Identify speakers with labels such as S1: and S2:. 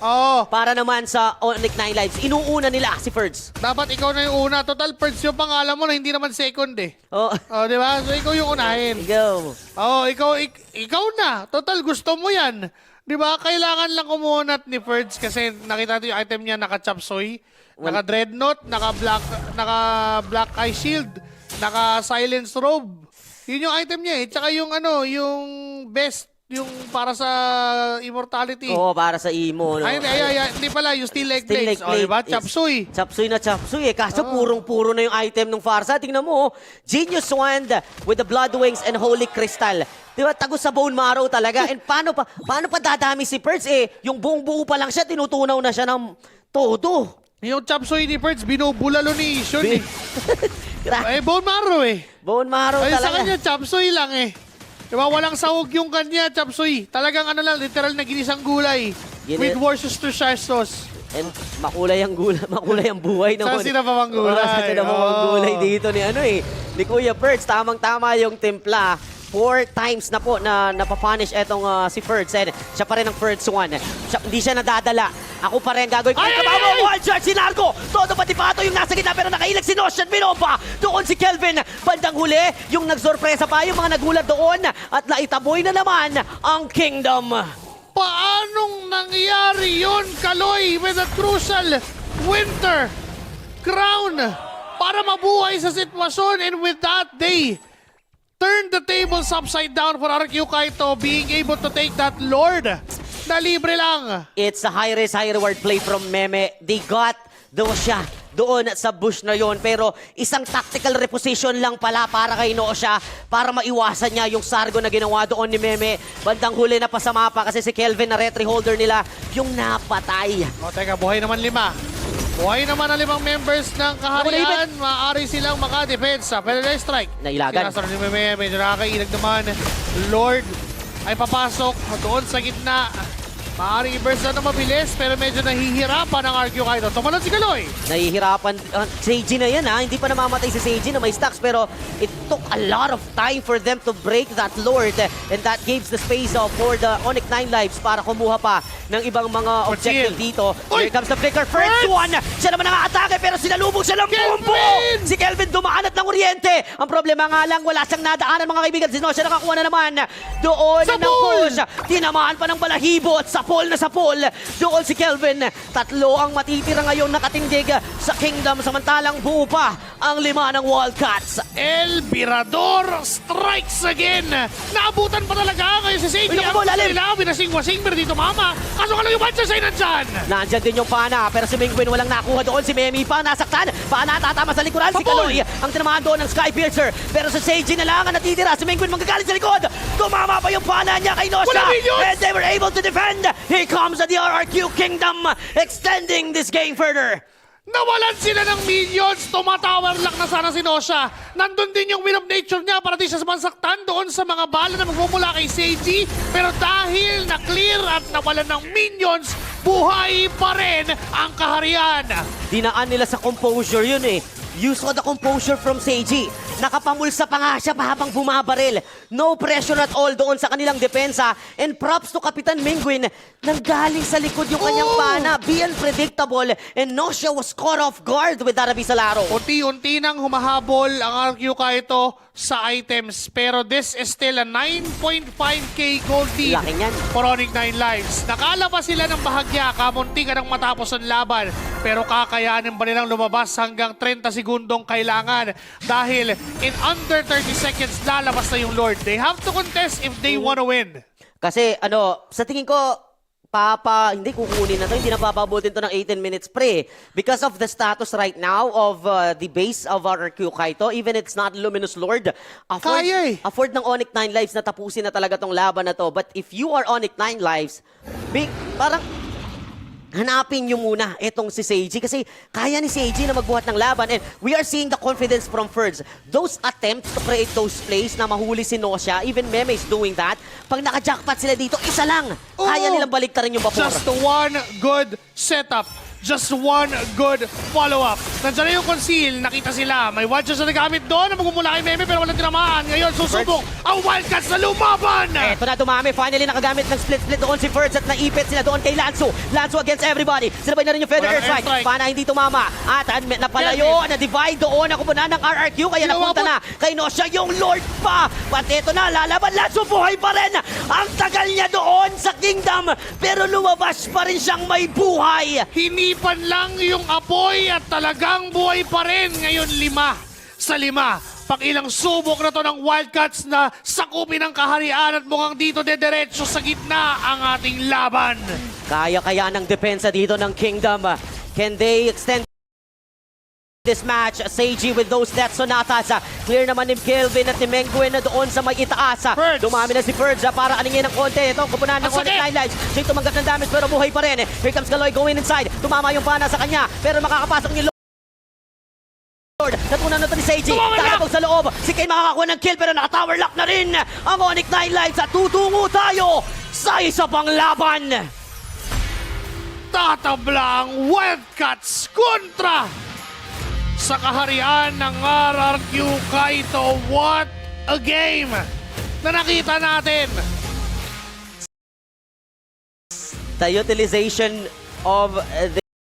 S1: Oo.
S2: Para naman sa Onyx 9 Lives, inuuna nila si Ferds.
S1: Dapat ikaw na yung una. Total, Perds yung pangalan mo na hindi naman second eh.
S2: Oh,
S1: Oh, di ba? So, ikaw yung unahin.
S2: go.
S1: Oo, ikaw na. Total, gusto mo yan. Di ba? Kailangan lang kumunat ni Ferds kasi nakita natin yung item niya naka-chop suey, naka-dreadnought, naka-black eye shield, naka-silence robe. Yun yung item niya eh. Tsaka yung yung best, yung para sa immortality.
S2: Oo, para sa emo. No?
S1: Ay, hindi pala, yung steel leg
S2: Steel
S1: plates.
S2: leg
S1: O, diba?
S2: plate
S1: Chop
S2: is-
S1: suey.
S2: Chapsuy na chapsuy eh. Kaso purong-puro na yung item ng Farsa. Tingnan mo, Genius Wand with the Blood Wings and Holy Crystal. Di ba? Tagos sa bone marrow talaga. And paano pa dadami si Perds eh? Yung buong buo pa lang siya, tinutunaw na siya ng todo.
S1: Yung chop suey ni Ferds, binubulalo ni Ishon eh.
S2: Grabe.
S1: Bone marrow eh.
S2: Bone marrow
S1: Ay, sa
S2: talaga.
S1: kanya, chop suey lang eh. Diba, walang sahog yung kanya, chop suey. Talagang literal na ginisang gulay. With Worcestershire sauce.
S2: And makulay ang makulay ang buhay ng
S1: Sa sinabawang gulay.
S2: Sa sinabawang
S1: Oo.
S2: gulay dito ni ni Kuya Ferds. Tamang-tama yung timpla. 4 times na po na napapunish etong si Ferds. And siya pa rin ang Ferds 1. Hindi siya nadadala. Ako pa rin gagawin ko.
S1: Ay, ay,
S2: Kabawa,
S1: ay!
S2: one shot si Narco. Todo pati pato yung nasa gitna pero nakailag si Notion Binopa. Doon si Kelvin. Bandang huli, yung nagsorpresa pa, yung mga nagulat doon. At naitaboy na naman ang Kingdom.
S1: Paanong nangyari yun, Kaloy, with a crucial winter crown para mabuhay sa sitwasyon? And with that, they turned the tables upside down for RQ Kaito being able to take that Lord na libre lang.
S2: It's a high risk, high reward play from Meme. They got siya doon sa bush na yon, pero isang tactical reposition lang pala para kay Nosha para maiwasan niya yung sargo na ginawa doon ni Meme. Bandang huli na pa sa mapa kasi si Kelvin na retry holder nila yung napatay.
S1: O teka, buhay naman 5. Buhay naman ang 5 members ng kaharian. Maaari silang maka-defense sa penalty strike.
S2: Nailagan.
S1: Sinasaro ni Meme, medyo nakakailag naman. Lord ay papasok doon sa gitna. Maaari i-burst na mabilis pero medyo nahihirapan ang RQ Kaito. Tumalon si Kaloy.
S2: Nahihirapan. Seiji na yan ha. Hindi pa namamatay si Seiji na may stacks pero it took a lot of time for them to break that Lord. And that gives the space for the Onyx 9 Lives para kumuha pa ng ibang mga objective dito. Here comes the flicker. First one! Siya naman ang atake pero sinalubog siya ng bumbo! Si Kelvin dumaanat ng kuryente. Ang problema nga lang, wala siyang nadaanan mga kaibigan. Si Nosha nakakuha na naman doon
S1: Sa
S2: ng push. Tinamaan pa ng balahibo at sapol na sapol. Doon si Kelvin. 3 ang matitira ngayon nakatindig sa Kingdom samantalang buo pa ang 5 ng Wildcats.
S1: El Virador strikes again. Naabutan pa talaga ngayon si Seiji.
S2: Uy, naku po, lalim.
S1: Binasing-wasing pero dito mama. Kaso ka lang yung matcha sa'yo nandyan.
S2: Nandyan din yung Pana, pero si Mingwin walang nakuha doon. Si Memi pa nasaktan. Pana tatama sa likuran. Si Kaloy ang tinamaan doon ng Skypiercer. Pero si Seiji na lang ang natitira. Si Mingwin manggagalit sa likod. Tumama pa yung Pana niya kay Nosha.
S1: Wala minions!
S2: And they were able to defend. Here comes the RRQ Kingdom extending this game further.
S1: Nawalan sila ng minions. Tumatower lang na sana si Nosha. Nandun din yung Will of Nature niya para di siya sumansaktan doon sa mga bala na magmumula kay Seiji. Pero dahil na-clear at nawalan ng minions, buhay pa rin ang kaharian.
S2: Dinaan nila sa composure yun eh. You saw the composure from Seiji. Nakapamulsa pa nga siya habang bumabaril. No pressure at all doon sa kanilang depensa. And props to Kapitan Mingwin. Nanggaling sa likod yung kanyang Pana. Be unpredictable. And Nosha was caught off guard with that Abisalaro.
S1: Unti-unti nang humahabol ang RQ Kaito sa items. Pero this is still a 9.5k gold lead
S2: Laki niyan.
S1: for Onyx 9 Lives. Nakalabas sila ng bahagya. Kamunti ka nang matapos ang laban. Pero kakayanin ba nilang lumabas hanggang 30 segundong kailangan? Dahil in under 30 seconds lalabas na yung Lord. They have to contest if they wanna win.
S2: Kasi sa tingin ko, hindi kukunin na to, hindi na papabutin to ng 18 minutes pre. Because of the status right now of the base of RQ Kaito, even it's not Luminous Lord,
S1: Kaya eh.
S2: afford ng Onyx 9 Lives na tapusin na talaga tong laban na to. But if you are Onyx 9 Lives, parang hanapin nyo muna itong si Seiji kasi kaya ni Seiji na magbuhat ng laban and we are seeing the confidence from Ferds. Those attempts to create those plays na mahuli si Nosha, even Meme is doing that. Pag naka-jackpot sila dito, isa lang. Kaya nilang baliktarin yung vapor.
S1: Just one good setup. Just one good follow-up. Nandiyan na yung conceal, nakita sila. May watchers na nagamit doon na magmumula kay Meme pero walang tinamaan. Ngayon, susubok ang Wildcats na lumaban!
S2: Eto na dumami. Finally, nakagamit ng split-split doon si Ferds at naipit sila doon kay Lanzo. Lanzo against everybody. Sinabay na rin yung Feather
S1: Walang
S2: Airstrike.
S1: airstrike.
S2: Pana hindi tumama. At napalayo, na-divide doon. Ako na ng RRQ. Kaya napunta na kay Nosha yung Lord pa. But eto na, lalaban. Lanzo buhay pa rin. Ang tagal niya doon sa Kingdom. Pero lumabas pa rin siyang may buhay.
S1: Hinipan lang yung apoy at talagang buhay pa rin. Ngayon 5-5. Pakilang subok na to ng Wildcats na sakupin ang kaharian at mukhang dito dediretso sa gitna ang ating laban.
S2: Kaya-kaya ng depensa dito ng Kingdom. Can they extend this match? Seiji with those death sonatas. Clear naman ni Kelvin at ni Menguin na doon sa may itaas.
S1: Ferds.
S2: Dumami na si Ferds para aningin ng konti. Ito, kupunan ng
S1: Ang
S2: Onyx
S1: sakit.
S2: 9 lives. Siya tumanggap ng damage pero buhay pa rin. Here comes Galoy going inside. Tumama yung pana sa kanya pero makakapasok ni Lord. Natunan na ito ni Seiji.
S1: Tumawag na!
S2: Tatapag sa loob. Si Kane makakakuha ng kill pero naka-tower lock na rin ang Onyx 9 lives. At tutungo tayo sa isa pang laban.
S1: Tatabla ang Wildcats kontra sa kaharian ng RRQ Kaito. What a game na nakita natin.
S2: The utilization of